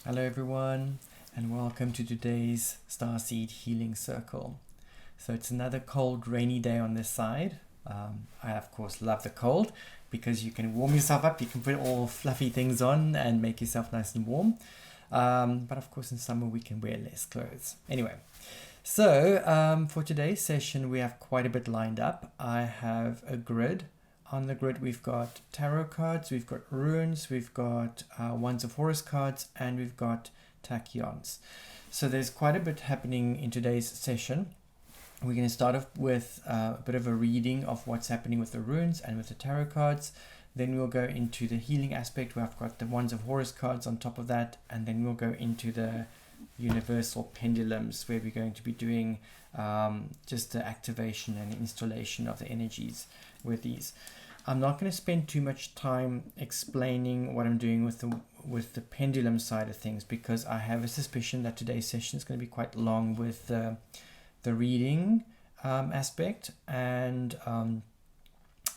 Hello everyone, and welcome to today's Starseed Healing Circle. So it's another cold, rainy day on this side. I of course love the cold because you can warm yourself up, you can put all fluffy things on and make yourself nice and warm. But of course in summer we can wear less clothes. Anyway, so for today's session we have quite a bit lined up. I have a grid. On the grid we've got tarot cards, we've got runes, we've got Wands of Horus cards, and we've got Tachyons. So there's quite a bit happening in today's session. We're going to start off with a bit of a reading of what's happening with the runes and with the tarot cards. Then we'll go into the healing aspect where I've got the Wands of Horus cards on top of that. And then we'll go into the Universal Pendulums where we're going to be doing just the activation and installation of the energies with these. I'm not going to spend too much time explaining what I'm doing with the pendulum side of things because I have a suspicion that today's session is going to be quite long with the reading aspect, and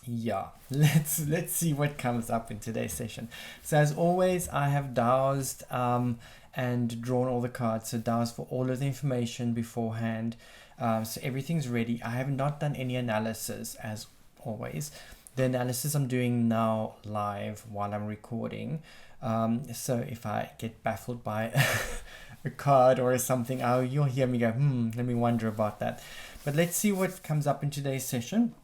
yeah, let's see what comes up in today's session. So as always, I have dowsed and drawn all the cards. So dowsed for all of the information beforehand. So everything's ready. I have not done any analysis as always. The analysis I'm doing now live while I'm recording. So if I get baffled by a card or something, you'll hear me go, let me wonder about that. But let's see what comes up in today's session.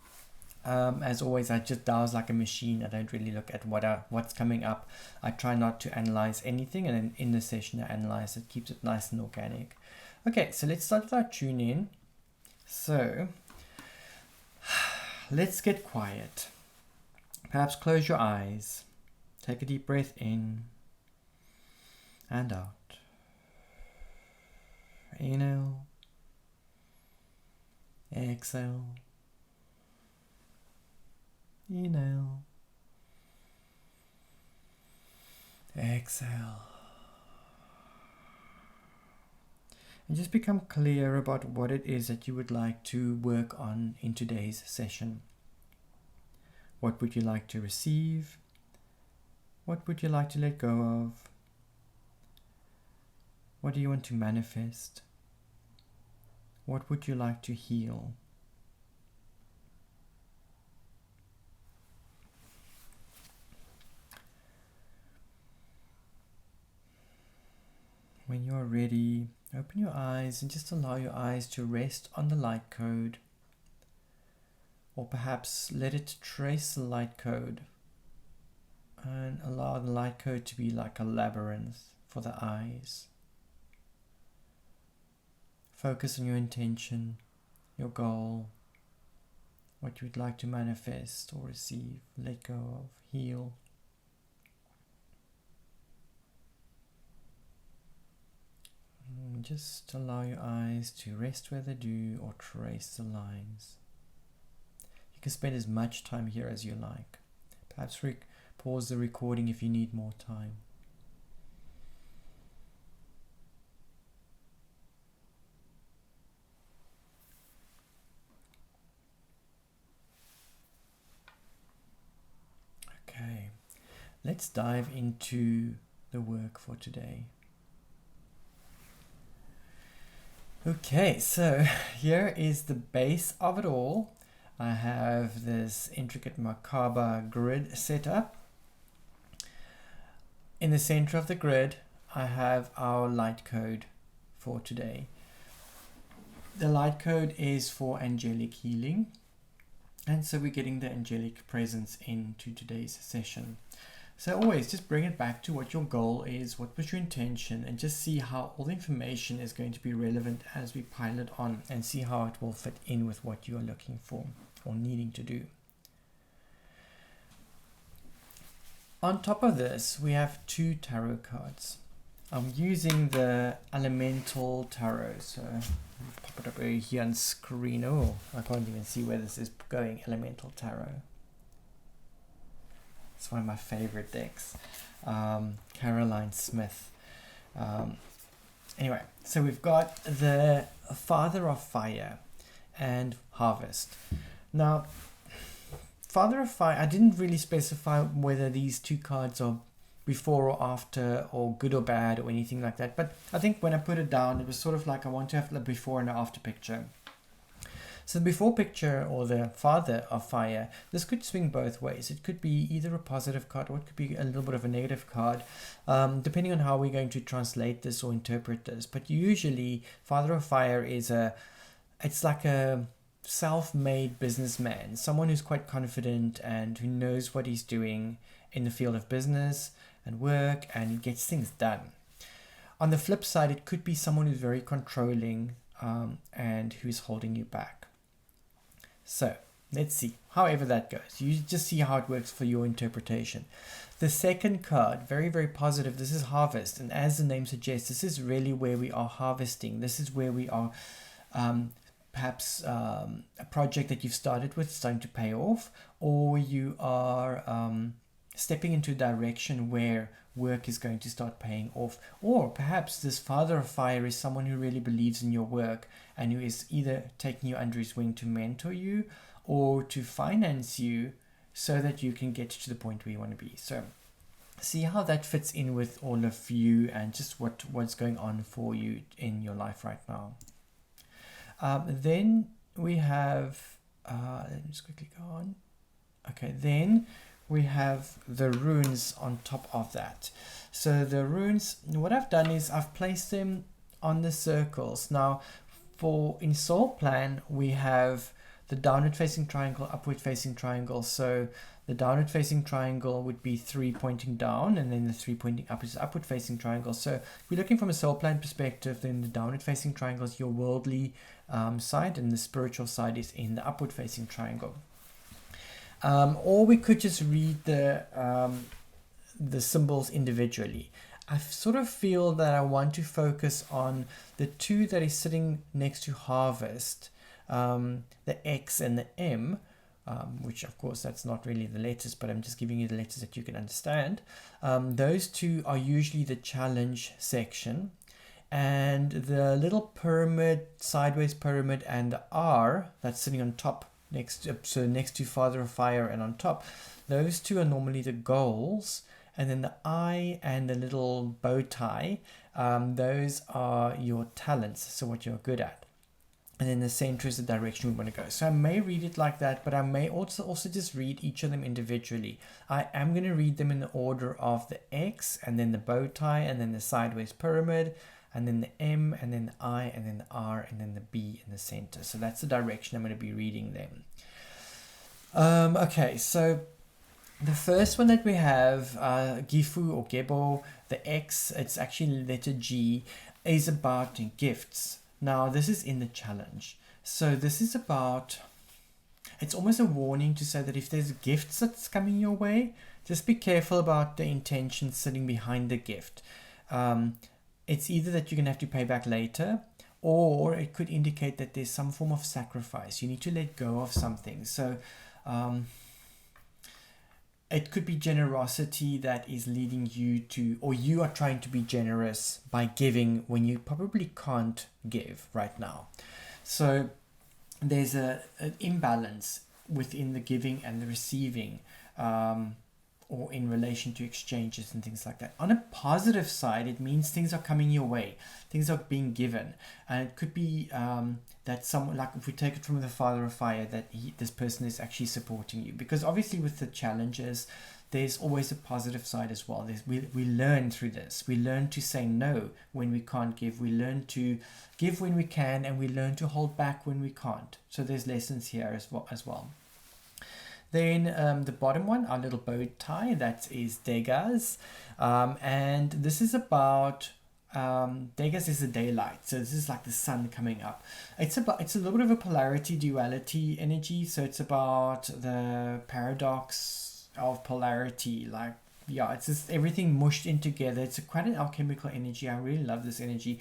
As always, I just douse like a machine. I don't really look at what's coming up. I try not to analyze anything, and then in the session I analyze it, keeps it nice and organic. Okay, so let's start with our tune in. So let's get quiet. Perhaps close your eyes. Take a deep breath in and out. Inhale. Exhale. Inhale. Exhale. And just become clear about what it is that you would like to work on in today's session. What would you like to receive? What would you like to let go of? What do you want to manifest? What would you like to heal? When you are ready, open your eyes and just allow your eyes to rest on the light code. Or perhaps let it trace the light code and allow the light code to be like a labyrinth for the eyes. Focus on your intention, your goal, what you would like to manifest or receive, let go of, heal. And just allow your eyes to rest where they do or trace the lines. You can spend as much time here as you like. Perhaps pause the recording if you need more time. Okay, let's dive into the work for today. Okay, so here is the base of it all. I have this intricate Merkaba grid set up. In the center of the grid, I have our light code for today. The light code is for Angelic Healing. And so we're getting the angelic presence into today's session. So always just bring it back to what your goal is, what was your intention, and just see how all the information is going to be relevant as we pile it on and see how it will fit in with what you are looking for or needing to do. On top of this, we have two tarot cards. I'm using the Elemental Tarot, so pop it up over here on screen. Oh, I can't even see where this is going. Elemental Tarot. It's one of my favorite decks. Caroline Smith. Anyway, so we've got the Father of Fire and Harvest. Now, Father of Fire, I didn't really specify whether these two cards are before or after, or good or bad, or anything like that. But I think when I put it down, it was sort of like I want to have the before and after picture. So the before picture, or the father of fire, this could swing both ways. It could be either a positive card, or it could be a little bit of a negative card, depending on how we're going to translate this or interpret this. But usually father of fire is it's like a self-made businessman, someone who's quite confident and who knows what he's doing in the field of business and work, and he gets things done. On the flip side, it could be someone who's very controlling, and who's holding you back. So let's see, however that goes. You just see how it works for your interpretation. The second card, very, very positive. This is harvest. And as the name suggests, this is really where we are harvesting. This is where we are perhaps a project that you've started with starting to pay off, or you are stepping into a direction where work is going to start paying off. Or perhaps this father of fire is someone who really believes in your work and who is either taking you under his wing to mentor you or to finance you so that you can get to the point where you want to be. So see how that fits in with all of you and just what's going on for you in your life right now. Then we have, let me just quickly go on. Okay, then we have the runes on top of that. So the runes, what I've done is I've placed them on the circles. Now, in Soul Plan, we have the downward facing triangle, upward facing triangle. So the downward facing triangle would be 3 pointing down, and then the 3 pointing up is upward facing triangle. So if we're looking from a Soul Plan perspective, then the downward facing triangle is your worldly side, and the spiritual side is in the upward facing triangle. Or we could just read the symbols individually. I sort of feel that I want to focus on the two that is sitting next to harvest, the X and the M, which of course that's not really the letters, but I'm just giving you the letters that you can understand. Those two are usually the challenge section, and the little pyramid, sideways pyramid, and the R that's sitting on top next to Father of Fire and on top, those two are normally the goals. And then the I and the little bow tie, those are your talents, so what you're good at. And then the center is the direction we want to go. So I may read it like that, but I may also just read each of them individually. I am going to read them in the order of the X, and then the bow tie, and then the sideways pyramid, and then the M, and then the I, and then the R, and then the B in the center. So that's the direction I'm going to be reading them. Okay, so the first one that we have, Gifu or Gebo, the X, it's actually letter G, is about gifts. Now, this is in the challenge. So this is about, it's almost a warning to say that if there's gifts that's coming your way, just be careful about the intention sitting behind the gift. It's either that you're going to have to pay back later, or it could indicate that there's some form of sacrifice. You need to let go of something. So, it could be generosity that is leading you to, or you are trying to be generous by giving when you probably can't give right now. So there's an imbalance within the giving and the receiving, or in relation to exchanges and things like that. On a positive side, it means things are coming your way, things are being given, and it could be that someone, like if we take it from the Father of Fire, that this person is actually supporting you, because obviously with the challenges, there's always a positive side as well. We learn through this. We learn to say no when we can't give. We learn to give when we can, and we learn to hold back when we can't. So there's lessons here as well. Then the bottom one, our little bow tie, that is Dagaz. And this is about, Dagaz is the daylight. So this is like the sun coming up. It's a little bit of a polarity, duality energy. So it's about the paradox of polarity. Like, yeah, it's just everything mushed in together. It's quite an alchemical energy. I really love this energy.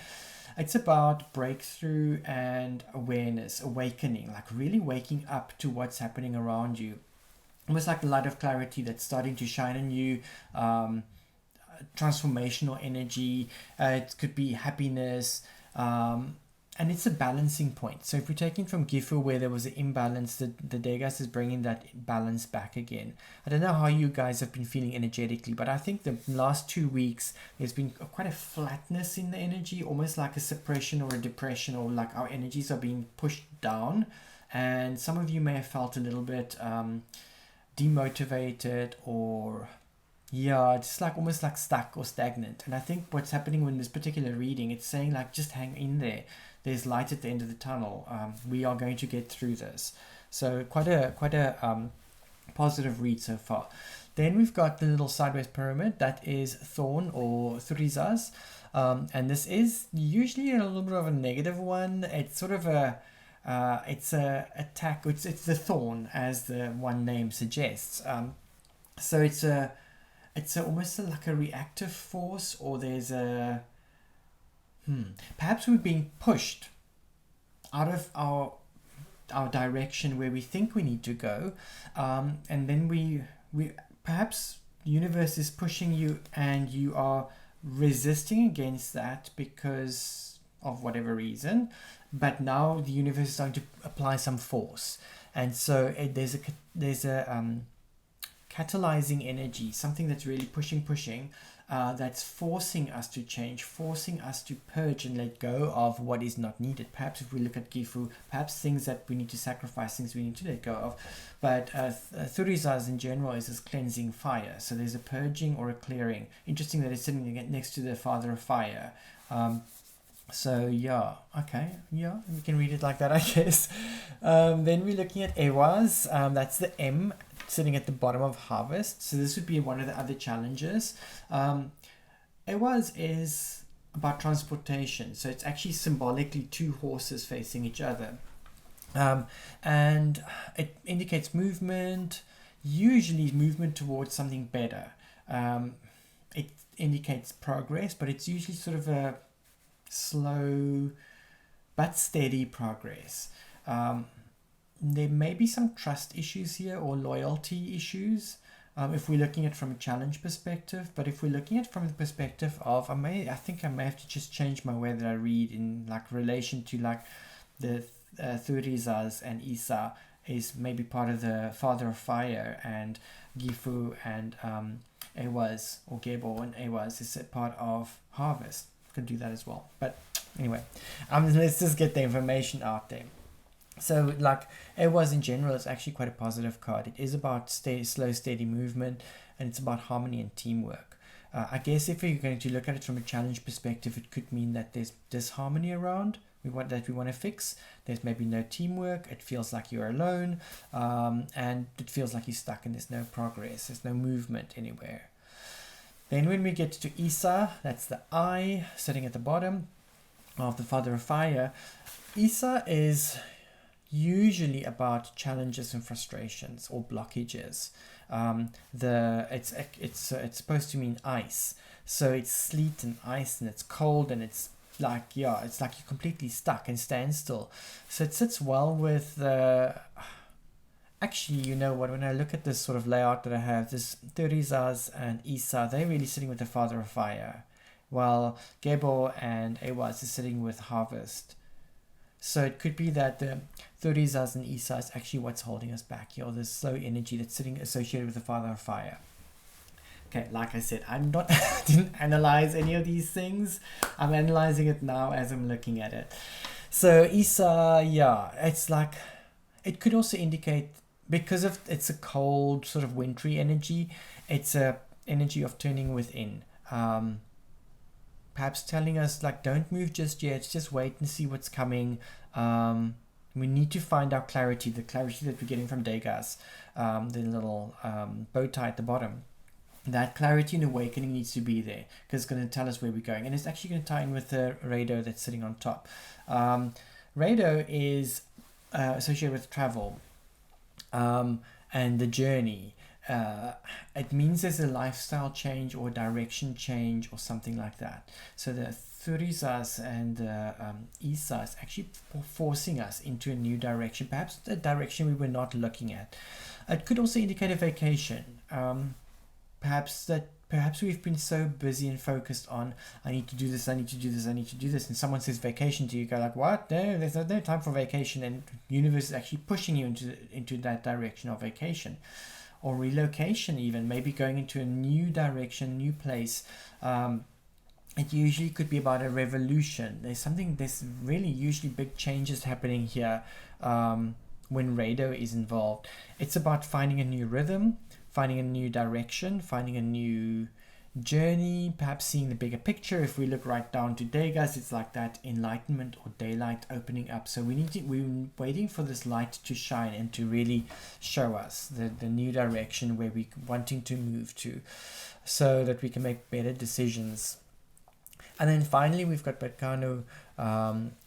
It's about breakthrough and awareness, awakening, like really waking up to what's happening around you. Almost like the light of clarity that's starting to shine on you, transformational energy. It could be happiness, and it's a balancing point. So if we're taking from Gifu where there was an imbalance, the Dagaz is bringing that balance back again. I don't know how you guys have been feeling energetically, but I think the last 2 weeks there's been quite a flatness in the energy, almost like a suppression or a depression, or like our energies are being pushed down. And some of you may have felt a little bit demotivated, or yeah, just like almost like stuck or stagnant. And I think what's happening in this particular reading, it's saying like, just hang in there. There's light at the end of the tunnel. We are going to get through this. So quite a positive read so far. Then we've got the little sideways pyramid. That is Thorn or Thurisaz. And this is usually a little bit of a negative one. It's sort of a it's a attack. It's the thorn, as the one name suggests. So it's almost like a reactive force, or there's a perhaps we're being pushed out of our direction where we think we need to go, and then we perhaps the universe is pushing you and you are resisting against that because of whatever reason, but now the universe is starting to apply some force, and so there's a catalyzing energy, something that's really pushing, that's forcing us to change, forcing us to purge and let go of what is not needed. Perhaps if we look at Gifu, perhaps things that we need to sacrifice, things we need to let go of. But Thurisaz in general is this cleansing fire. So there's a purging or a clearing. Interesting that it's sitting next to the Father of Fire. So yeah, okay, yeah, we can read it like that, I guess. Then we're looking at Ehwaz. That's the M sitting at the bottom of Harvest. So this would be one of the other challenges. Ehwaz is about transportation. So it's actually symbolically 2 horses facing each other. And it indicates movement, usually movement towards something better. It indicates progress, but it's usually sort of a slow but steady progress. There may be some trust issues here or loyalty issues if we're looking at it from a challenge perspective. But if we're looking at it from the perspective of, I think I may have to just change my way that I read in like relation to like the Thurisaz and Isa is maybe part of the Father of Fire, and Gifu and Ehwaz or Gebo and Ehwaz is a part of Harvest. Could do that as well. But anyway, let's just get the information out there. So like Ehwaz in general is actually quite a positive card. It is about slow, steady movement, and it's about harmony and teamwork. I guess if you're going to look at it from a challenge perspective, it could mean that there's disharmony around we want to fix. There's maybe no teamwork. It feels like you're alone, and it feels like you're stuck and there's no progress. There's no movement anywhere. Then when we get to Isa, that's the I sitting at the bottom of the Father of Fire. Isa is usually about challenges and frustrations or blockages. It's supposed to mean ice, so it's sleet and ice, and it's cold, and it's like it's like you're completely stuck and stand still. So it sits well with actually, you know what, when I look at this sort of layout that I have, this Thurisaz and Isa, they're really sitting with the Father of Fire, while Gebo and Ehwaz is sitting with Harvest. So it could be that the Thurisaz and Isa is actually what's holding us back here, this slow energy that's sitting associated with the Father of Fire. Okay, like I said, didn't analyze any of these things. I'm analyzing it now as I'm looking at it. So Isa, it's like, it could also indicate, because of it's a cold sort of wintry energy, it's a energy of turning within. Perhaps telling us like, don't move just yet, just wait and see what's coming. We need to find our clarity, the clarity that we're getting from Dagaz, the little bow tie at the bottom. That clarity and awakening needs to be there, because it's going to tell us where we're going, and it's actually going to tie in with the Raidho that's sitting on top. Raidho is associated with travel and the journey. It means there's a lifestyle change or direction change or something like that. So the Thurisaz and Isa is actually forcing us into a new direction, perhaps a direction we were not looking at. It could also indicate a vacation. Perhaps perhaps we've been so busy and focused on, I need to do this, I need to do this, I need to do this, and someone says vacation to you, go like, what? No, there's no time for vacation, and the universe is actually pushing you into that direction of vacation. Or relocation even, maybe going into a new direction, new place. It usually could be about a revolution. There's really usually big changes happening here when Raidho is involved. It's about finding a new rhythm, finding a new direction, finding a new journey, perhaps seeing the bigger picture. If we look right down to Dagaz, it's like that enlightenment or daylight opening up. So we're waiting for this light to shine and to really show us the new direction where we're wanting to move to, so that we can make better decisions. And then finally we've got Berkano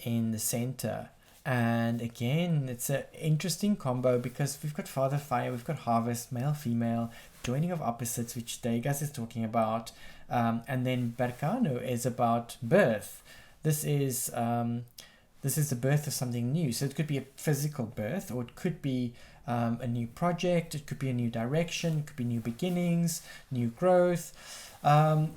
in the center. And again, it's an interesting combo because we've got Father Fire, we've got Harvest, male, female, joining of opposites, which Dagaz is talking about. And then Berkano is about birth. This is the birth of something new. So it could be a physical birth, or it could be a new project, it could be a new direction, it could be new beginnings, new growth. Or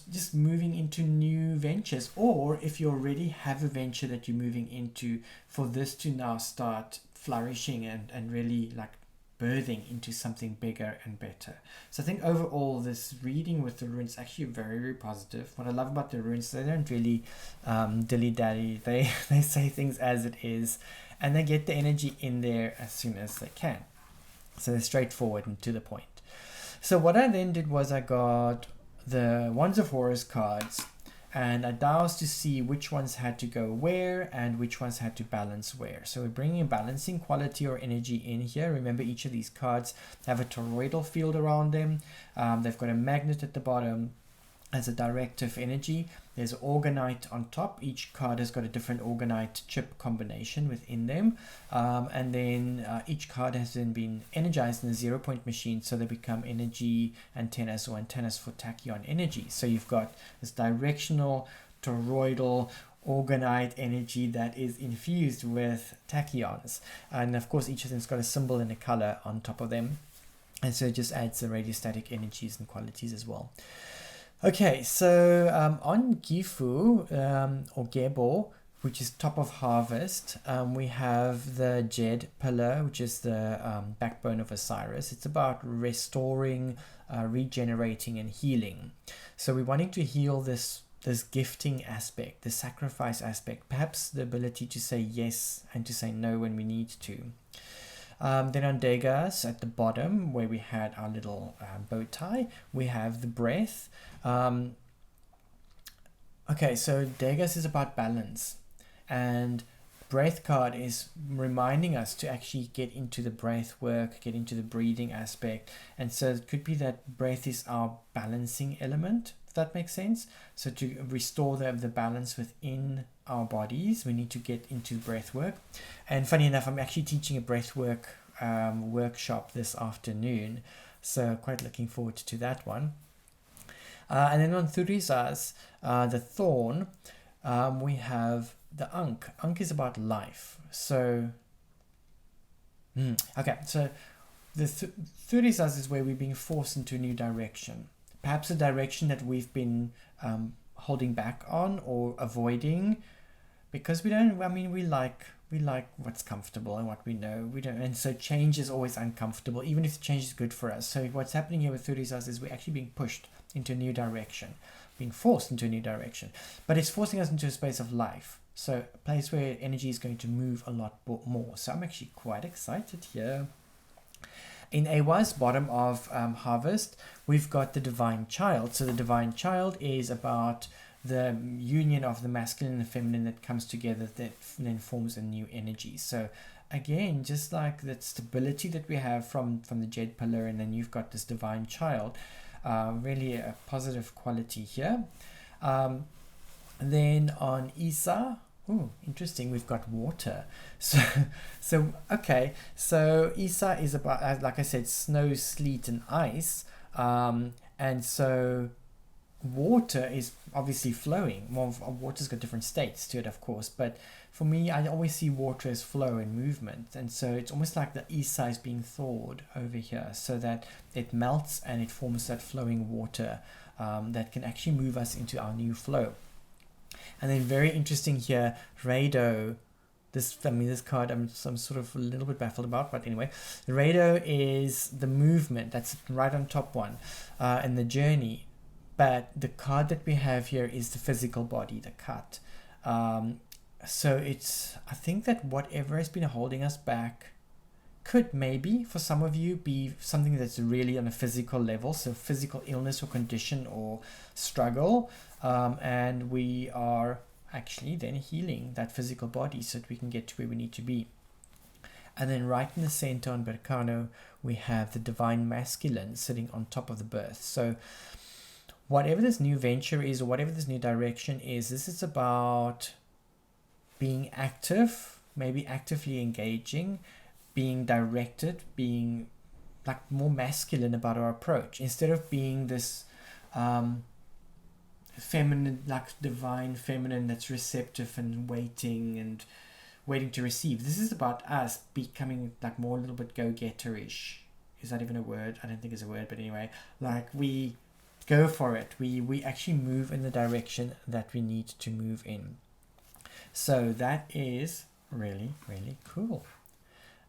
just moving into new ventures, or if you already have a venture that you're moving into, for this to now start flourishing and really like birthing into something bigger and better. So I think overall this reading with the runes is actually very, very positive. What I love about the runes, they don't really dilly-dally. They say things as it is, and they get the energy in there as soon as they can. So they're straightforward and to the point. So what I then did was I got the Wands of Horus cards, and I dowsed to see which ones had to go where and which ones had to balance where. So we're bringing a balancing quality or energy in here. Remember, each of these cards have a toroidal field around them. They've got a magnet at the bottom as a directive energy. There's orgonite on top. Each card has got a different orgonite chip combination within them. And then each card has then been energized in a 0-point machine, so they become energy antennas or antennas for tachyon energy. So you've got this directional, toroidal, orgonite energy that is infused with tachyons. And of course, each of them's got a symbol and a color on top of them. And so it just adds the radiostatic energies and qualities as well. Okay, so on Gifu or Gebo, which is top of harvest, we have the Jed pillar, which is the backbone of Osiris. It's about restoring, regenerating, and healing. So we're wanting to heal this gifting aspect, the sacrifice aspect, perhaps the ability to say yes and to say no when we need to. Then on Dagaz at the bottom, where we had our little bow tie, we have the breath. Okay, so Dagaz is about balance, and breath card is reminding us to actually get into the breath work, get into the breathing aspect. And so it could be that breath is our balancing element, if that makes sense. So to restore the balance within our bodies, we need to get into breath work. And funny enough, I'm actually teaching a breath work workshop this afternoon, so quite looking forward to that one. And then on Thurisaz, the thorn, we have the Ankh. Ankh is about life. So okay, so the Thurisaz is where we're being forced into a new direction, perhaps a direction that we've been holding back on or avoiding, because we like what's comfortable and what we know. We don't, and so change is always uncomfortable, even if change is good for us. So what's happening here with Thurisaz is we're actually being pushed into a new direction, being forced into a new direction, but it's forcing us into a space of life. So a place where energy is going to move a lot more. So I'm actually quite excited here. In Ehwaz, bottom of harvest, we've got the divine child. So the divine child is about the union of the masculine and the feminine that comes together, that then forms a new energy. So again, just like that stability that we have from the Jed pillar, and then you've got this divine child, really a positive quality here. Then on Isa, interesting, we've got water. So okay, so Isa is about, like I said, snow, sleet, and ice, and so water is obviously flowing. Well, water's got different states to it, of course, but for me, I always see water as flow and movement, and so it's almost like the east side is being thawed over here, so that it melts and it forms that flowing water that can actually move us into our new flow. And then very interesting here, Raidho. This card I'm sort of a little bit baffled about, but anyway, Raidho is the movement that's right on top one in the journey. But the card that we have here is the physical body, the cut. So I think that whatever has been holding us back could maybe, for some of you, be something that's really on a physical level, so physical illness or condition or struggle, and we are actually then healing that physical body so that we can get to where we need to be. And then right in the center on Berkano, we have the divine masculine sitting on top of the birth. So whatever this new venture is, or whatever this new direction is, this is about being active, maybe actively engaging, being directed, being like more masculine about our approach, instead of being this feminine, like divine feminine that's receptive and waiting to receive. This is about us becoming like more a little bit go-getter-ish. Is that even a word? I don't think it's a word, but anyway, like we go for it. We actually move in the direction that we need to move in. So that is really, really cool.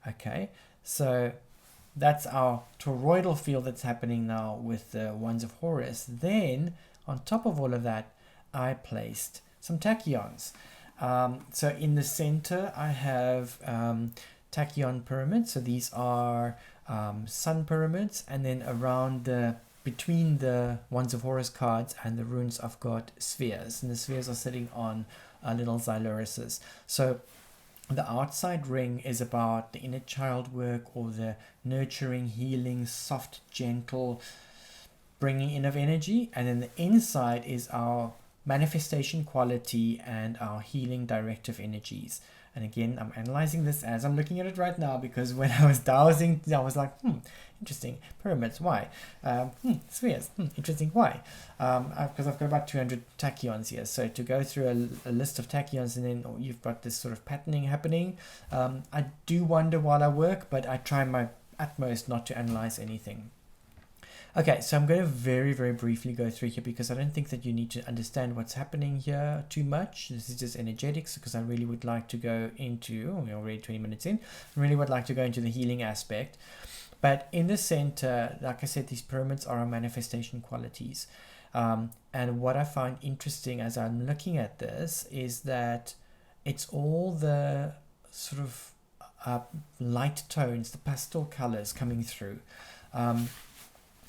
Okay, so that's our toroidal field that's happening now with the Wands of Horus. Then on top of all of that, I placed some tachyons. So in the center, I have tachyon pyramids. So these are sun pyramids, and then around between the Wands of Horus cards and the runes, I've got spheres, and the spheres are sitting on little xylurises. So the outside ring is about the inner child work, or the nurturing, healing, soft, gentle bringing in of energy, and then the inside is our manifestation quality and our healing directive energies. And again, I'm analyzing this as I'm looking at it right now, because when I was dowsing, I was like, interesting, pyramids, why? Spheres, interesting, why? Because I've got about 200 tachyons here, so to go through a list of tachyons, and then you've got this sort of patterning happening. I do wonder while I work, but I try my utmost not to analyze anything. Okay, so I'm going to very, very briefly go through here, because I don't think that you need to understand what's happening here too much. This is just energetics, because I really would like to go into, we're already 20 minutes in, I really would like to go into the healing aspect. But in the center, like I said, these pyramids are our manifestation qualities. And what I find interesting as I'm looking at this is that it's all the sort of light tones, the pastel colors coming through.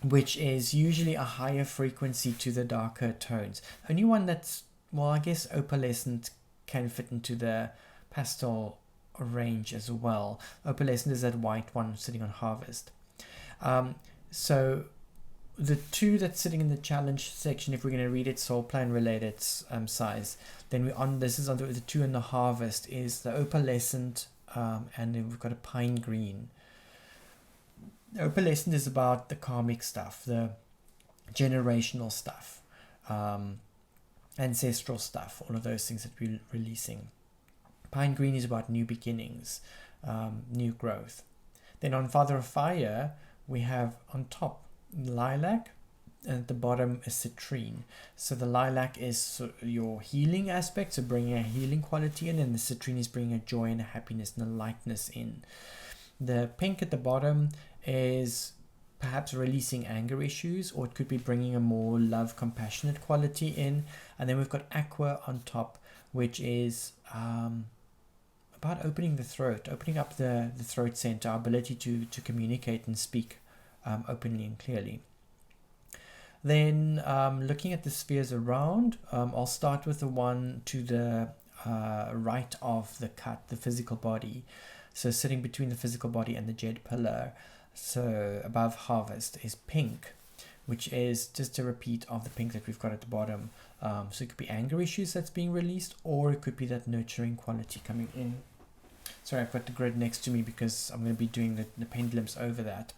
Which is usually a higher frequency to the darker tones. Only one that's, well, I guess opalescent can fit into the pastel range as well. Opalescent is that white one sitting on harvest. So the two that's sitting in the challenge section, if we're going to read it soul plan related size, then this is on the two in the harvest is the opalescent, and then we've got a pine green. Opalescent is about the karmic stuff, the generational stuff, ancestral stuff, all of those things that we're releasing. Pine green is about new beginnings, new growth. Then on Father of Fire, we have on top lilac, and at the bottom is citrine. So the lilac is your healing aspect, so bringing a healing quality in, and the citrine is bringing a joy and a happiness and a lightness in. The pink at the bottom is perhaps releasing anger issues, or it could be bringing a more love, compassionate quality in. And then we've got aqua on top, which is about opening the throat, opening up the throat center, our ability to communicate and speak openly and clearly. Then looking at the spheres around, I'll start with the one to the right of the cut, the physical body. So sitting between the physical body and the jed pillar, so above harvest, is pink, which is just a repeat of the pink that we've got at the bottom. So it could be anger issues that's being released, or it could be that nurturing quality coming in. Sorry, I've got the grid next to me because I'm going to be doing the pendulums over that.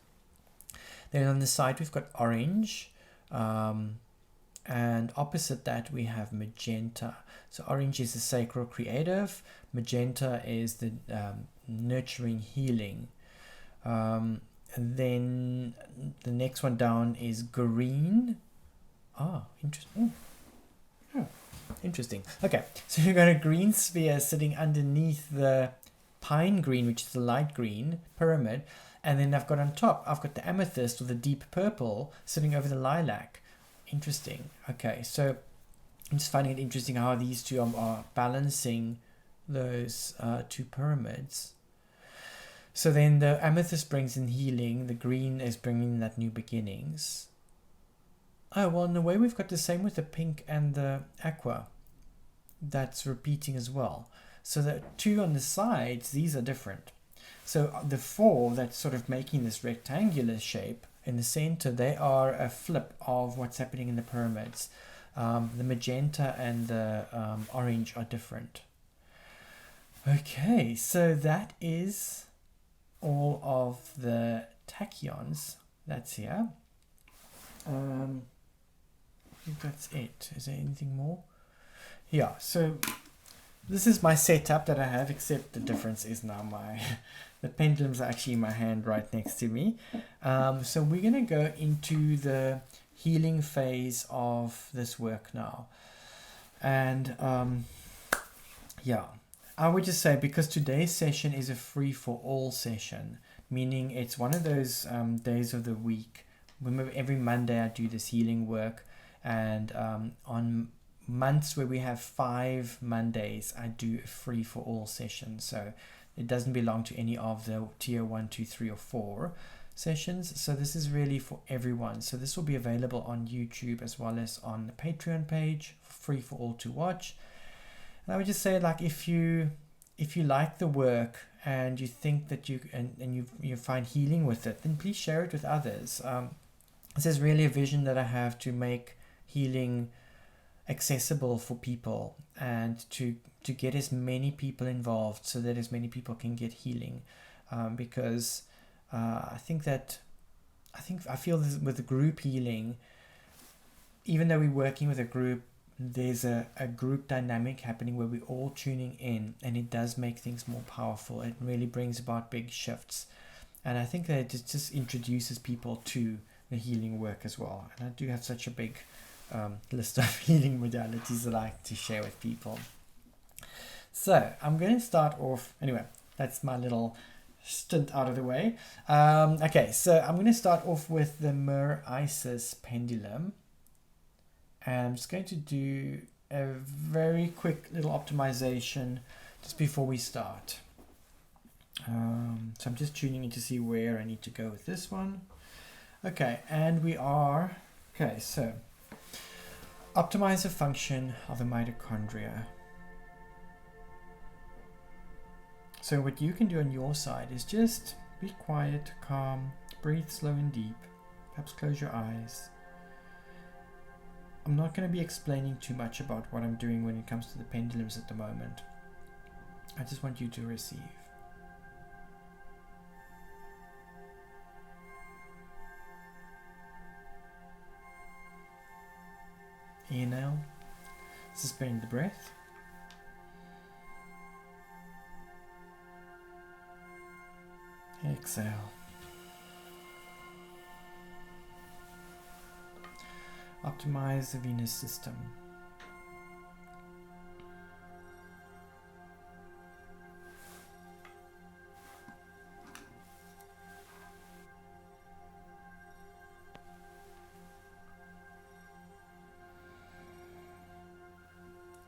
Then on the side we've got orange, And opposite that we have magenta. So orange is the sacral creative, magenta is the nurturing healing. And then the next one down is green. Interesting. Oh, interesting. Okay, so you've got a green sphere sitting underneath the pine green, which is the light green pyramid, and then I've got on top, I've got the amethyst or the deep purple sitting over the lilac. Interesting. Okay, so I'm just finding it interesting how these two are balancing those two pyramids. So then the amethyst brings in healing, the green is bringing that new beginnings. Oh, well, in a way we've got the same with the pink and the aqua. That's repeating as well. So the two on the sides, these are different. So the four that's sort of making this rectangular shape in the center, they are a flip of what's happening in the pyramids. The magenta and the orange are different. Okay, so that is all of the tachyons that's here. I think that's it. Is there anything more? Yeah, so this is my setup that I have, except the difference is now the pendulums are actually in my hand right next to me. So we're going to go into the healing phase of this work now. And yeah, I would just say, because today's session is a free-for-all session, meaning it's one of those days of the week. Remember, every Monday I do this healing work, and on months where we have 5 Mondays, I do a free-for-all session. So it doesn't belong to any of the tier 1, 2, 3, or 4 sessions. So this is really for everyone. So this will be available on YouTube as well as on the Patreon page, free for all to watch. And I would just say, like, if you like the work and you think that you find healing with it, then please share it with others. This is really a vision that I have, to make healing accessible for people and to get as many people involved so that as many people can get healing, because I feel this with the group healing, even though we're working with a group, there's a group dynamic happening where we're all tuning in, and it does make things more powerful. It really brings about big shifts, and I think that it just introduces people to the healing work as well. And I do have such a big list of healing modalities that I like to share with people. So I'm going to start off, anyway, that's my little stint out of the way. Okay, so I'm going to start off with the Myrrh Isis pendulum, and I'm just going to do a very quick little optimization just before we start. So I'm just tuning in to see where I need to go with this one. Okay, and we are, okay, so optimize the function of the mitochondria. So what you can do on your side is just be quiet, calm, breathe slow and deep, perhaps close your eyes. I'm not going to be explaining too much about what I'm doing when it comes to the pendulums at the moment. I just want you to receive. Inhale, suspend the breath. Exhale. Optimize the venous system.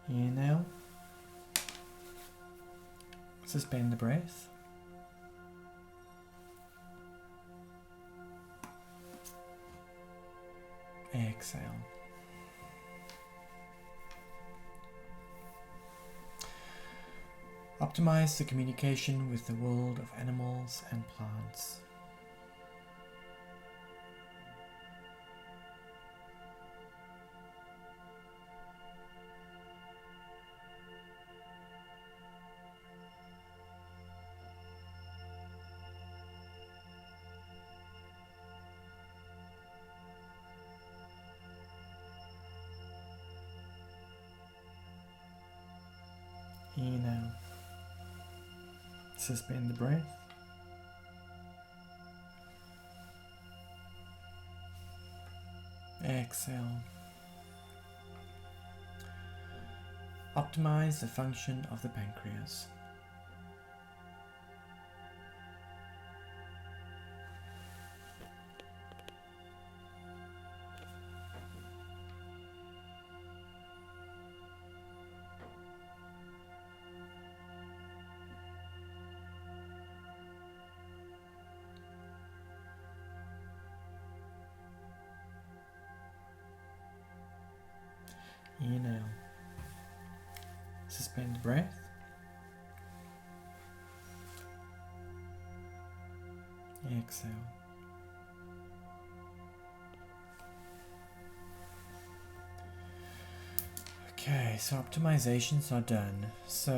Inhale. Suspend the breath. Exhale. Optimize the communication with the world of animals and plants. Inhale. Suspend the breath. Exhale. Optimize the function of the pancreas. Inhale. Suspend the breath. Exhale. Okay, so optimizations are done. So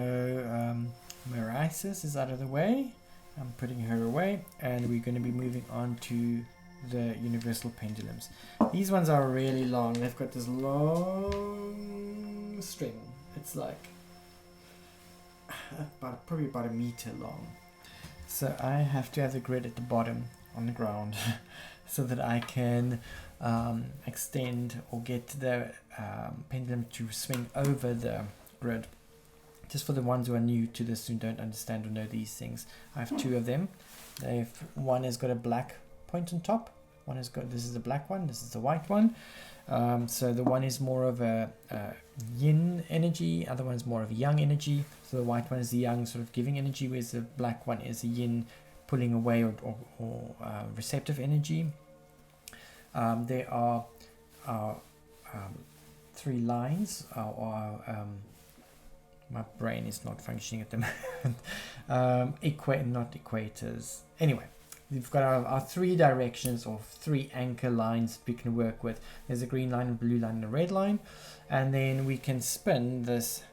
Marisis is out of the way. I'm putting her away, and we're going to be moving on to the Universal Pendulums. These ones are really long. They've got this long string. It's like probably about a meter long. So I have to have the grid at the bottom on the ground so that I can extend or get the pendulum to swing over the grid. Just for the ones who are new to this, who don't understand or know these things, I have two of them. One has got a black point on top. One has got, this is the black one, this is the white one. So the one is more of a yin energy, other one is more of a yang energy. So the white one is the yang, sort of giving energy, whereas the black one is the yin, pulling away or receptive energy. There are three lines, my brain is not functioning at the moment. Not equators. Anyway, we've got our three directions or three anchor lines we can work with. There's a green line, a blue line, and a red line. And then we can spin this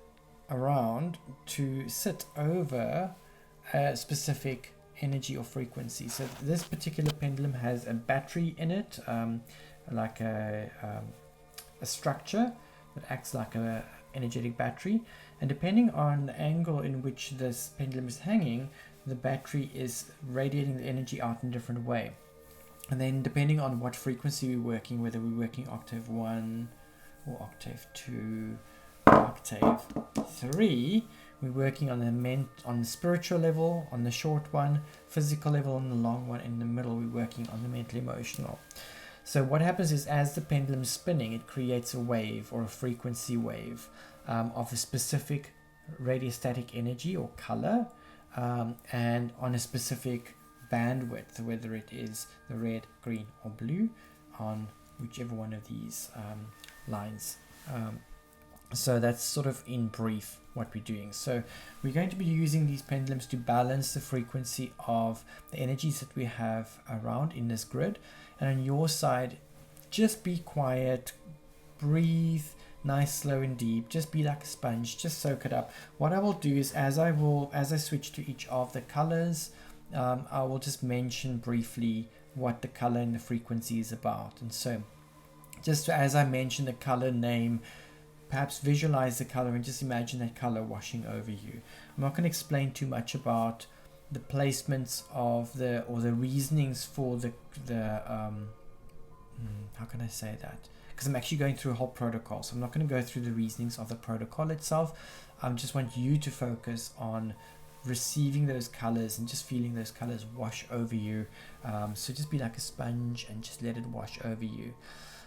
around to sit over a specific energy or frequency. So this particular pendulum has a battery in it, like a structure that acts like a energetic battery, and depending on the angle in which this pendulum is hanging, the battery is radiating the energy out in a different way. And then depending on what frequency we're working, whether we're working octave 1 or octave 2 or octave 3, we're working on the spiritual level on the short one, physical level on the long one, in the middle we're working on the mental emotional. So what happens is, as the pendulum is spinning, it creates a wave or a frequency wave of a specific radiostatic energy or color, and on a specific bandwidth, whether it is the red, green, or blue, on whichever one of these lines. So that's sort of in brief what we're doing. So we're going to be using these pendulums to balance the frequency of the energies that we have around in this grid. And on your side, just be quiet, breathe, nice, slow and deep. Just be like a sponge, just soak it up. What I will do is, as I switch to each of the colors, I will just mention briefly what the color and the frequency is about. And so just as I mention the color name, perhaps visualize the color and just imagine that color washing over you. I'm not going to explain too much about the placements of the reasonings for the how can I say that? Because I'm actually going through a whole protocol, so I'm not going to go through the reasonings of the protocol itself. I just want you to focus on receiving those colors and just feeling those colors wash over you. So just be like a sponge and just let it wash over you.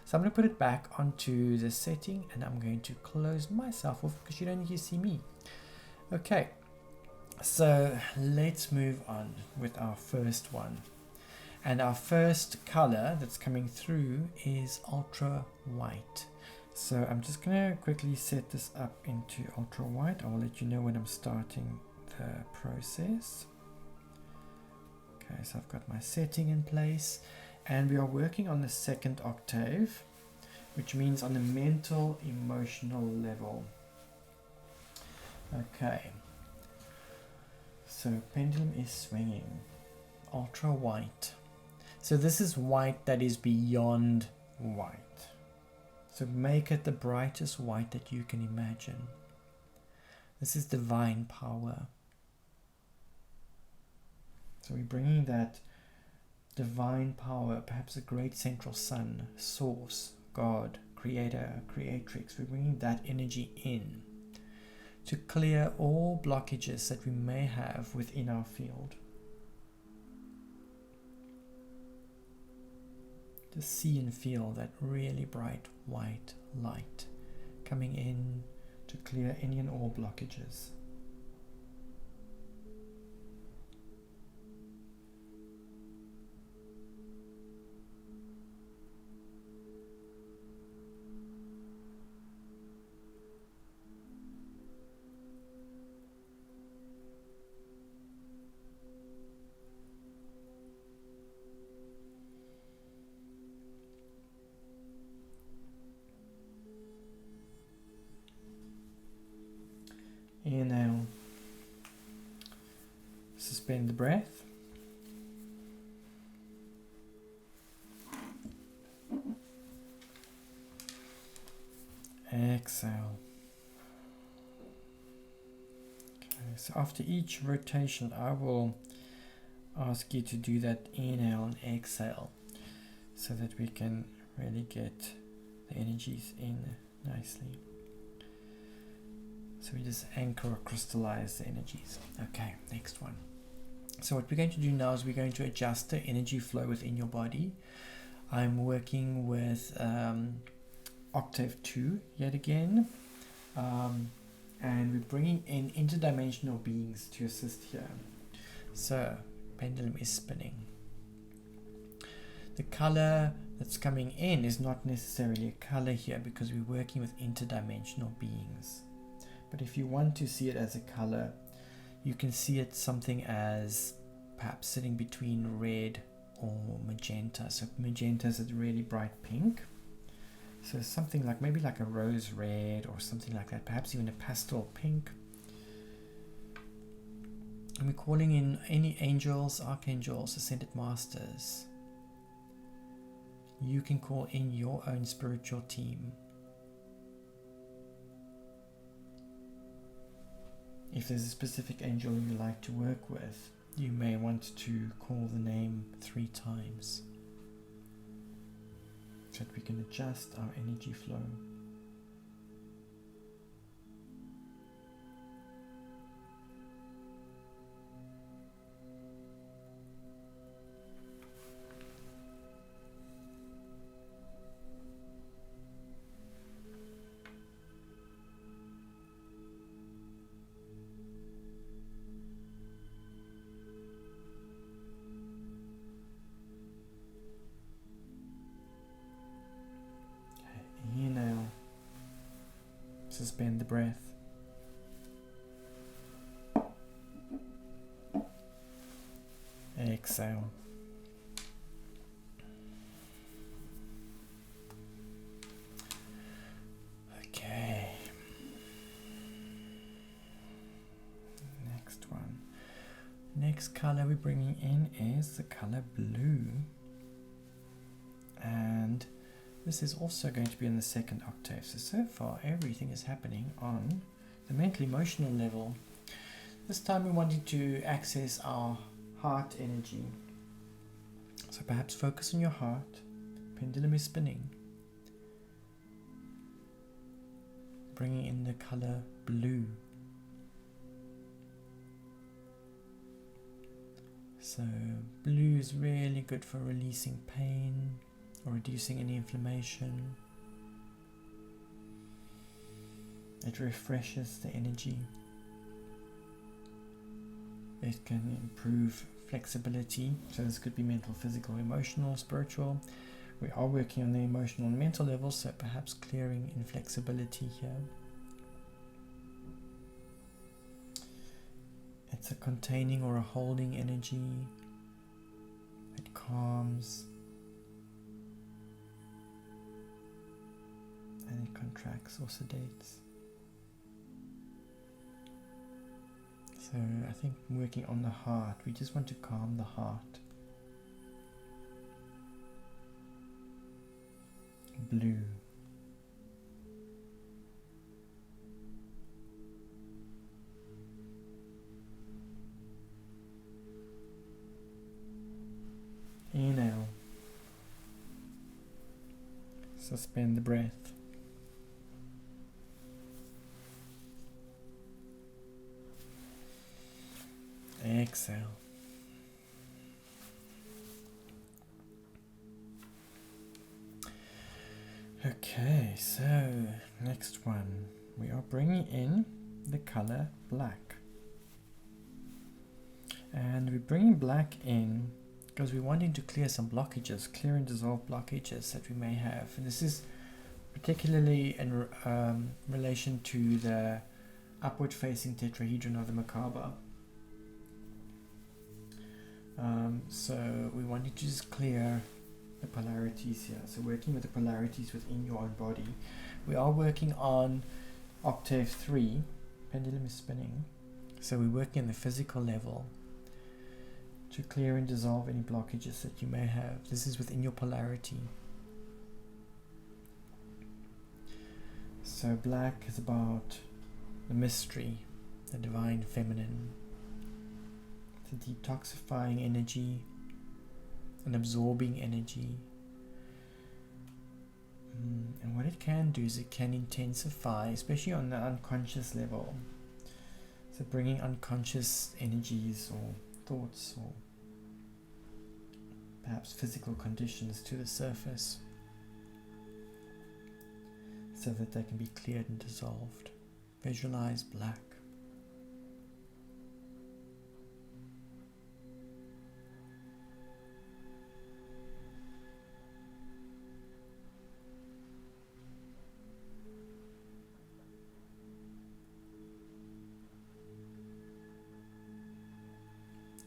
So I'm going to put it back onto the setting, and I'm going to close myself off because you don't need to see me. Okay, so let's move on with our first one. And our first color that's coming through is ultra white. So I'm just going to quickly set this up into ultra white. I will let you know when I'm starting the process. Okay, so I've got my setting in place. And we are working on the second octave, which means on the mental emotional level. Okay, so pendulum is swinging, ultra white. So this is white that is beyond white. So make it the brightest white that you can imagine. This is divine power. So we're bringing that divine power, perhaps a great central sun, source, God, creator, creatrix. We're bringing that energy in to clear all blockages that we may have within our field. To see and feel that really bright white light coming in to clear any and all blockages. Inhale, suspend the breath. Exhale. Okay, so after each rotation, I will ask you to do that inhale and exhale so that we can really get the energies in nicely. So we just anchor or crystallize the energies. Okay, next one. So what we're going to do now is we're going to adjust the energy flow within your body. I'm working with octave 2 yet again. And we're bringing in interdimensional beings to assist here. So, pendulum is spinning. The color that's coming in is not necessarily a color here because we're working with interdimensional beings. But if you want to see it as a color, you can see it something as perhaps sitting between red or magenta. So magenta is a really bright pink. So something like maybe like a rose red or something like that, perhaps even a pastel pink. And we're calling in any angels, archangels, ascended masters. You can call in your own spiritual team. If there's a specific angel you like to work with, you may want to call the name 3 times so that we can adjust our energy flow. Inhale, suspend the breath. Exhale. Okay. Next one. Next color we're bringing in is the color blue. And this is also going to be in the 2nd octave. So far everything is happening on the mental emotional level. This time we wanted to access our heart energy. So perhaps focus on your heart. Pendulum is spinning. Bringing in the color blue. So blue is really good for releasing pain or reducing any inflammation. It refreshes the energy. It can improve flexibility. So this could be mental, physical, emotional, spiritual. We are working on the emotional and mental levels, so perhaps clearing inflexibility here. It's a containing or a holding energy. It calms and it contracts or sedates. So I think working on the heart, we just want to calm the heart. Blue. Suspend the breath. Exhale. Okay, so next one, we are bringing in the color black. And we're bringing black in because we're wanting to clear some blockages, clear and dissolve blockages that we may have. And this is particularly in relation to the upward facing tetrahedron of the Merkaba. So we wanted to just clear the polarities here. So working with the polarities within your own body. We are working on octave 3. Pendulum is spinning. So we're working on the physical level to clear and dissolve any blockages that you may have. This is within your polarity. So black is about the mystery, the divine feminine. It's a detoxifying energy, an absorbing energy. And what it can do is it can intensify, especially on the unconscious level. So bringing unconscious energies or thoughts or perhaps physical conditions to the surface so that they can be cleared and dissolved. Visualize black.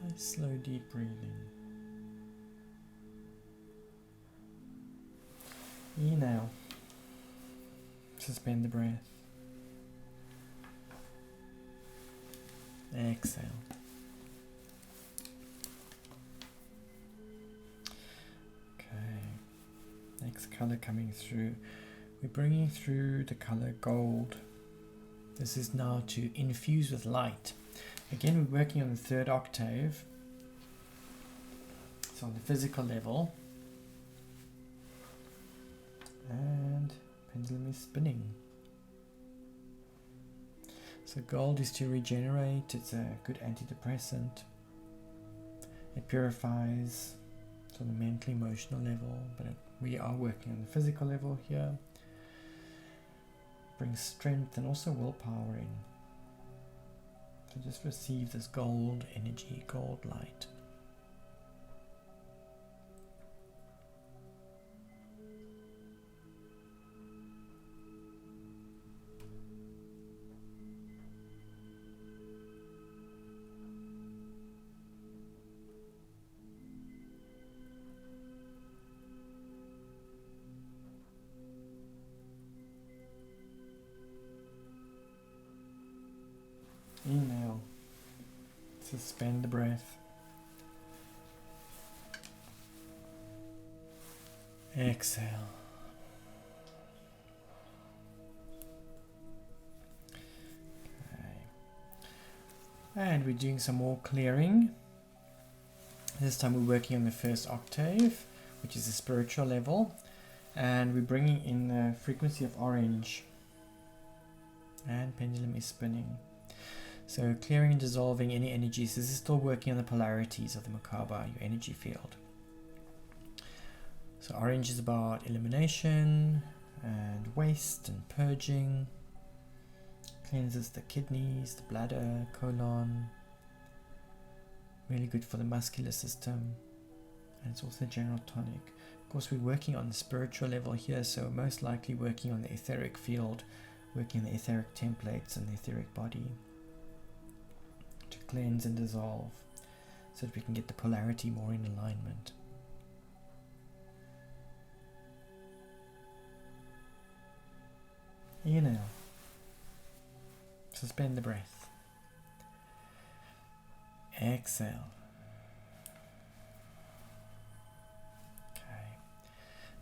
Nice slow deep breathing. Inhale. Suspend the breath. Exhale. Okay. Next color coming through. We're bringing through the color gold. This is now to infuse with light. Again, we're working on the third octave. So on the physical level. And pendulum is spinning. So gold is to regenerate. It's a good antidepressant. It purifies on the mental, emotional level, but we are working on the physical level here. Brings strength and also willpower in. So just receive this gold energy, gold light. Inhale. Suspend the breath. Exhale. Okay. And we're doing some more clearing. This time we're working on the first octave, which is the spiritual level. And we're bringing in the frequency of orange. And pendulum is spinning. So clearing and dissolving any energies. This is still working on the polarities of the Merkaba, your energy field. So orange is about elimination and waste and purging. Cleanses the kidneys, the bladder, colon. Really good for the muscular system. And it's also general tonic. Of course, we're working on the spiritual level here, so most likely working on the etheric field, working on the etheric templates and the etheric body. To cleanse and dissolve so that we can get the polarity more in alignment. Inhale. Suspend the breath. Exhale. Okay.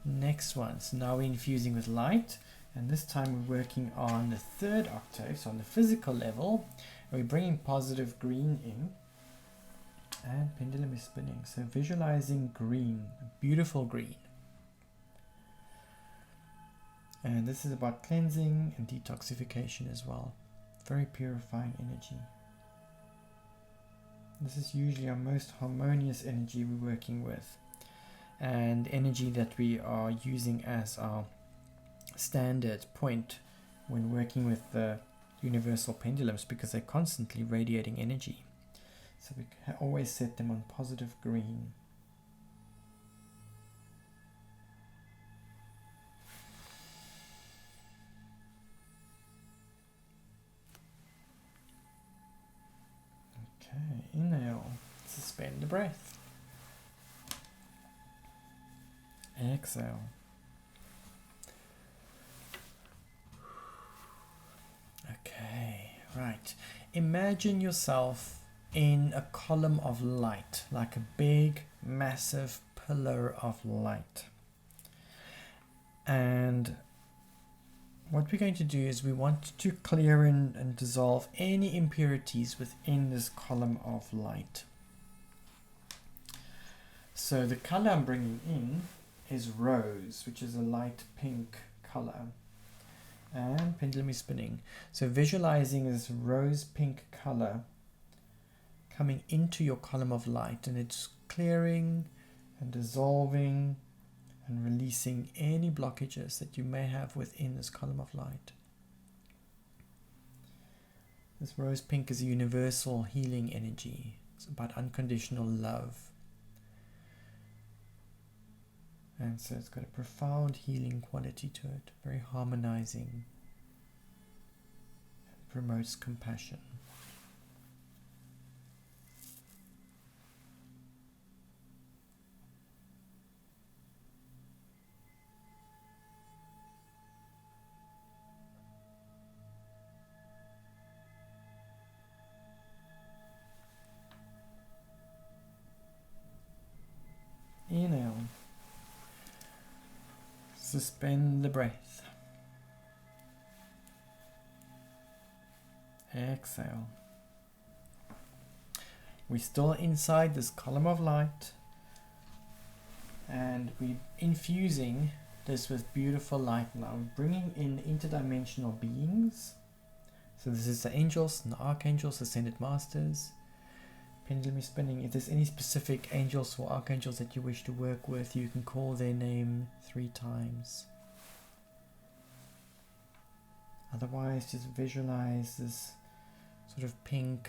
Next one. So now we're infusing with light, and this time we're working on the third octave, so on the physical level. We're bringing positive green in, and pendulum is spinning. So visualizing green, beautiful green. And this is about cleansing and detoxification as well. Very purifying energy. This is usually our most harmonious energy we're working with, and energy that we are using as our standard point when working with the Universal Pendulums, because they're constantly radiating energy. So we always set them on positive green. Okay, inhale, suspend the breath. Exhale. Okay, right. Imagine yourself in a column of light, like a big, massive pillar of light. And what we're going to do is we want to clear and dissolve any impurities within this column of light. So the color I'm bringing in is rose, which is a light pink color. And pendulum is spinning. So visualizing this rose pink color coming into your column of light, and it's clearing and dissolving and releasing any blockages that you may have within this column of light. This rose pink is a universal healing energy. It's about unconditional love. And so it's got a profound healing quality to it, very harmonizing, and promotes compassion. Inhale. Suspend the breath. Exhale. We're still inside this column of light, and we're infusing this with beautiful light now, bringing in interdimensional beings. So this is the angels and the archangels, ascended masters. Pendulum is spinning. If there's any specific angels or archangels that you wish to work with, you can call their name 3 times. Otherwise, just visualize this sort of pink,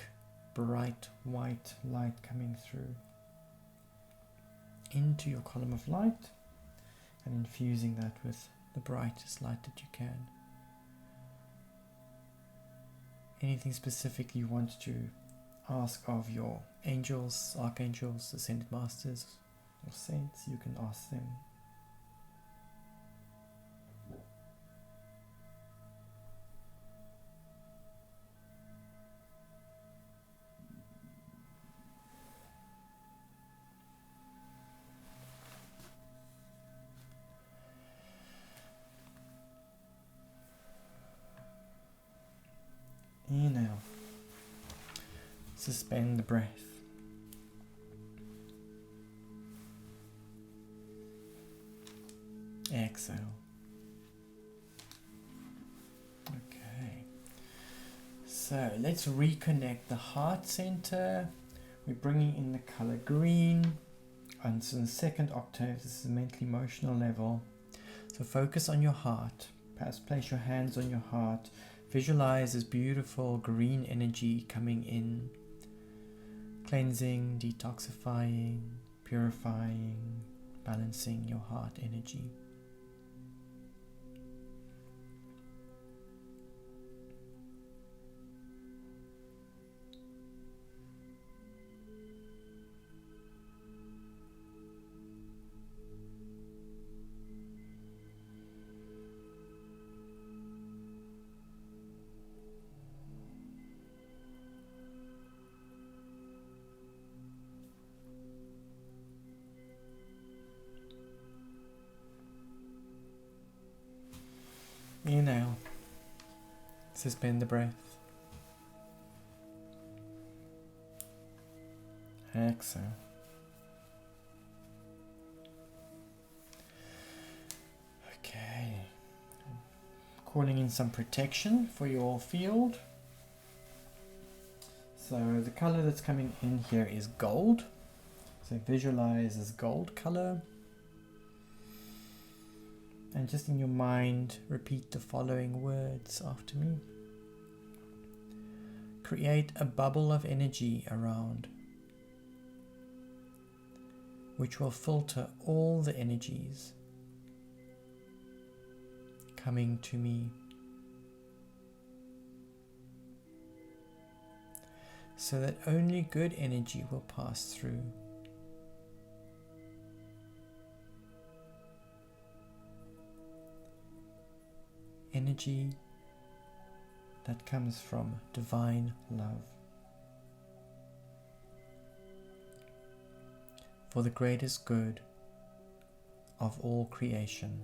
bright, white light coming through into your column of light and infusing that with the brightest light that you can. Anything specific you want to ask of your angels, archangels, ascended masters, or saints, you can ask them. Inhale. Suspend the breath. Exhale. Okay. So let's reconnect the heart center. We're bringing in the color green. And so in the second octave, this is the mental emotional level. So focus on your heart. Perhaps place your hands on your heart. Visualize this beautiful green energy coming in, cleansing, detoxifying, purifying, balancing your heart energy. Inhale. Suspend the breath. Exhale. Okay. calling in some protection for your field. So the color that's coming in here is gold. So visualize as gold color. And just in your mind, repeat the following words after me. Create a bubble of energy around, which will filter all the energies coming to me, so that only good energy will pass through. Energy that comes from divine love, for the greatest good of all creation.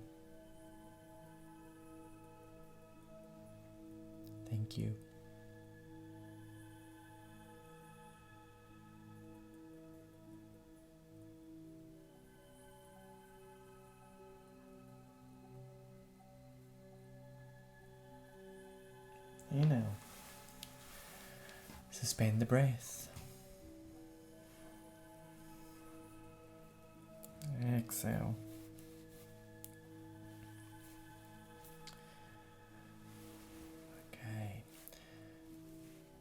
Thank you. Inhale. Suspend the breath. Exhale. Okay.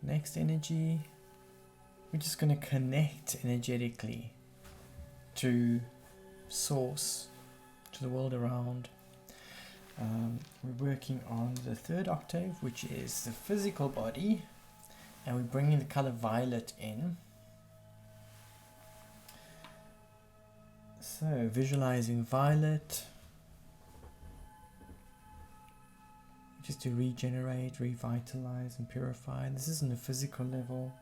Next energy, we're just going to connect energetically to Source, to the world around. We're working on the third octave, which is the physical body, and we're bringing the color violet in. So visualizing violet, just to regenerate, revitalize and purify. This is on the physical level.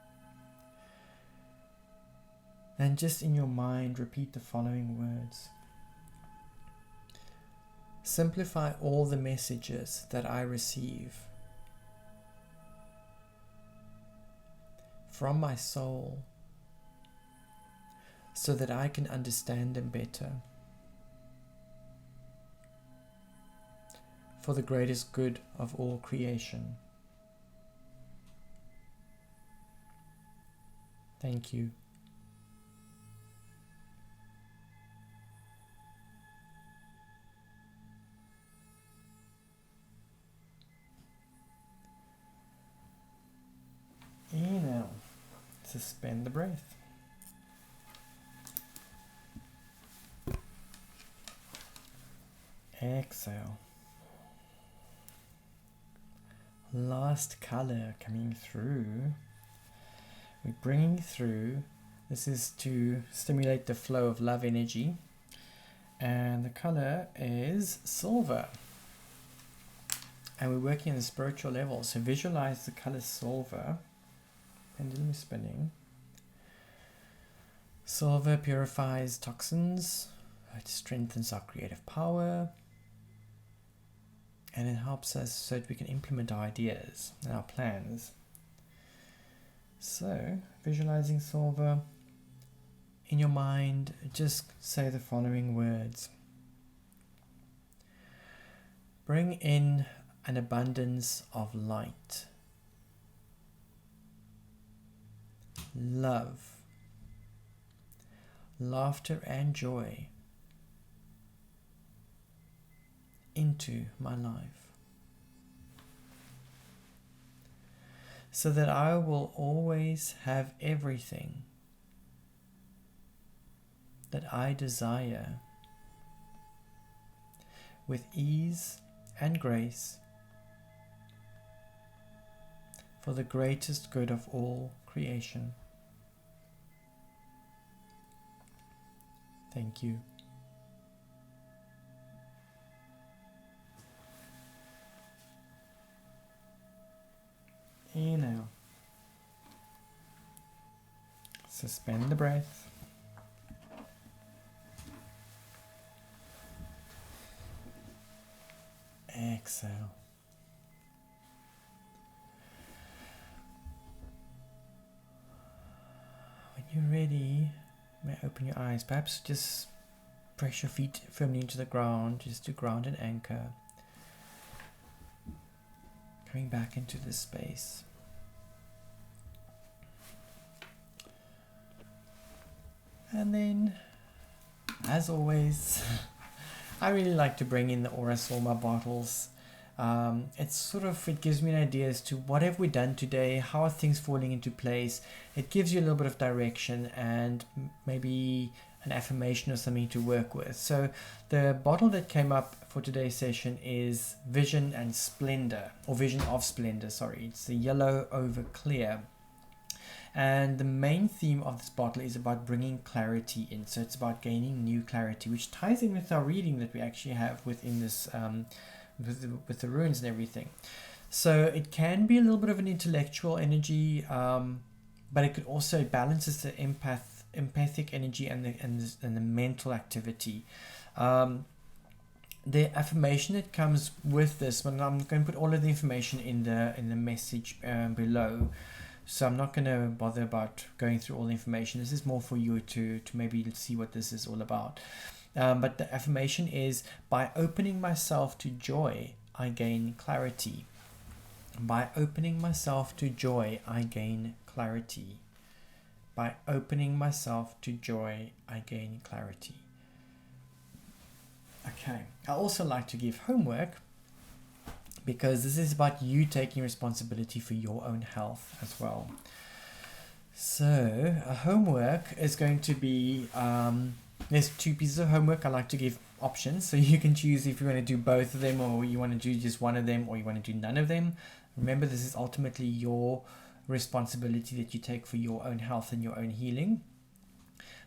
And just in your mind, repeat the following words. Simplify all the messages that I receive from my soul so that I can understand them better, for the greatest good of all creation. Thank you. Inhale. Suspend the breath. Exhale. Last color coming through. We're bringing through, this is to stimulate the flow of love energy, and the color is silver. And we're working on the spiritual level, so visualize the color silver. Pendulum is spinning. Silver purifies toxins, it strengthens our creative power, and it helps us so that we can implement our ideas and our plans. So, visualizing silver, in your mind, just say the following words. Bring in an abundance of light, love, laughter and joy into my life, so that I will always have everything that I desire with ease and grace, for the greatest good of all creation. Thank you. Inhale. Suspend the breath. Exhale. When you're ready, you may open your eyes. Perhaps just press your feet firmly into the ground, just to ground and anchor. coming back into this space. And then, as always, I really like to bring in the Aura Soma bottles. It gives me an idea as to what have we done today, how are things falling into place. It gives you a little bit of direction and maybe an affirmation or something to work with. So the bottle that came up for today's session is Vision and Splendor, or Vision of Splendor, sorry. It's the yellow over clear. And the main theme of this bottle is about bringing clarity in. So it's about gaining new clarity, which ties in with our reading that we actually have within this, with the runes and everything. So it can be a little bit of an intellectual energy, but it could also balances the empathic energy and the mental activity. The affirmation that comes with this, but I'm going to put all of the information in the message below. So I'm not going to bother about going through all the information. This is more for you to maybe see what this is all about. But the affirmation is, by opening myself to joy, I gain clarity. By opening myself to joy, I gain clarity. By opening myself to joy, I gain clarity. Okay, I also like to give homework, because this is about you taking responsibility for your own health as well. So a homework is going to be, there's 2 pieces of homework. I like to give options, so you can choose if you want to do both of them, or you want to do just one of them, or you want to do none of them. Remember, this is ultimately your responsibility that you take for your own health and your own healing.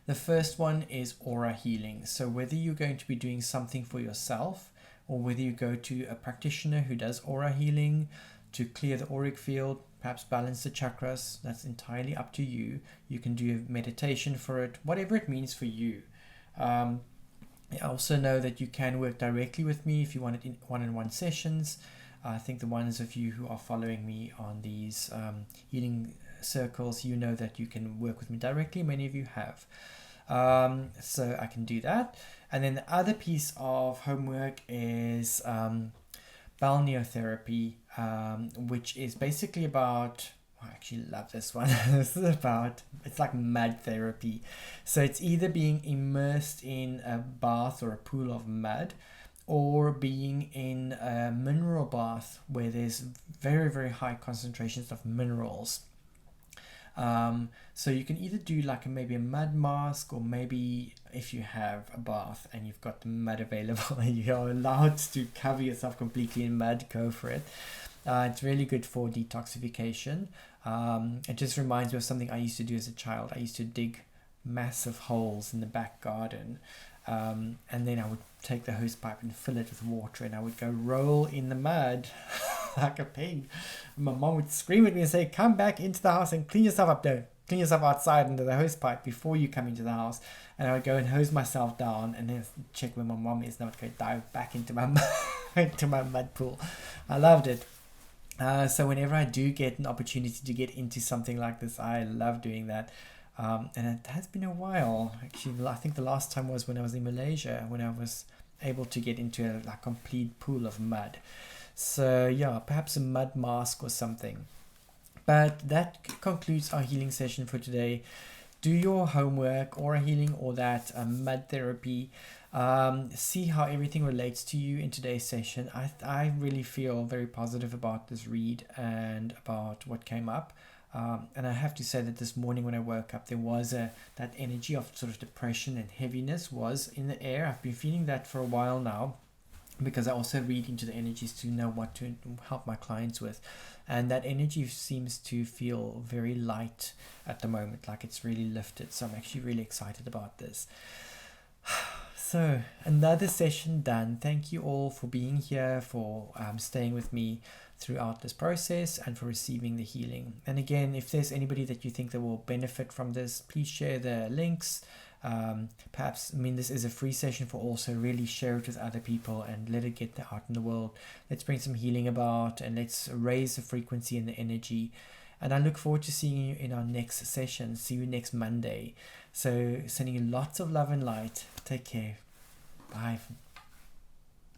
The first one is aura healing. So whether you're going to be doing something for yourself, or whether you go to a practitioner who does aura healing to clear the auric field, perhaps balance the chakras, that's entirely up to you. You can do a meditation for it, whatever it means for you. I also know that you can work directly with me if you want it in one-on-one sessions. I think the ones of you who are following me on these healing circles, you know that you can work with me directly. Many of you have. So I can do that. And then the other piece of homework is balneotherapy, which is basically about, I actually love this one. This is about, it's like mud therapy. So it's either being immersed in a bath or a pool of mud, or being in a mineral bath where there's very, very high concentrations of minerals. So you can either do like maybe a mud mask, or maybe if you have a bath and you've got the mud available and you're allowed to cover yourself completely in mud, go for it. It's really good for detoxification. It just reminds me of something I used to do as a child. I used to dig massive holes in the back garden, and then I would take the hose pipe and fill it with water, and I would go roll in the mud like a pig. My mom would scream at me and say, "Come back into the house and clean yourself up. No, clean yourself outside under the hose pipe before you come into the house." And I would go and hose myself down and then check where my mom is, and I would go dive back into my into my mud pool. I loved it. So whenever I do get an opportunity to get into something like this, I love doing that. And it has been a while. Actually, I think the last time was when I was in Malaysia, when I was able to get into a complete pool of mud. So yeah, perhaps a mud mask or something. But that concludes our healing session for today. Do your homework, aura healing, or that mud therapy. See how everything relates to you in today's session. I really feel very positive about this read and about what came up. And I have to say that this morning when I woke up, there was that energy of sort of depression and heaviness was in the air. I've been feeling that for a while now, because I also read into the energies to know what to help my clients with. And that energy seems to feel very light at the moment, like it's really lifted. So I'm actually really excited about this. So another session done. Thank you all for being here, for staying with me throughout this process, and for receiving the healing. And again, if there's anybody that you think that will benefit from this, please share the links. Perhaps, this is a free session for all, so really share it with other people and let it get out in the world. Let's bring some healing about, and let's raise the frequency and the energy. And I look forward to seeing you in our next session. See you next Monday. So sending you lots of love and light. Take care. Bye.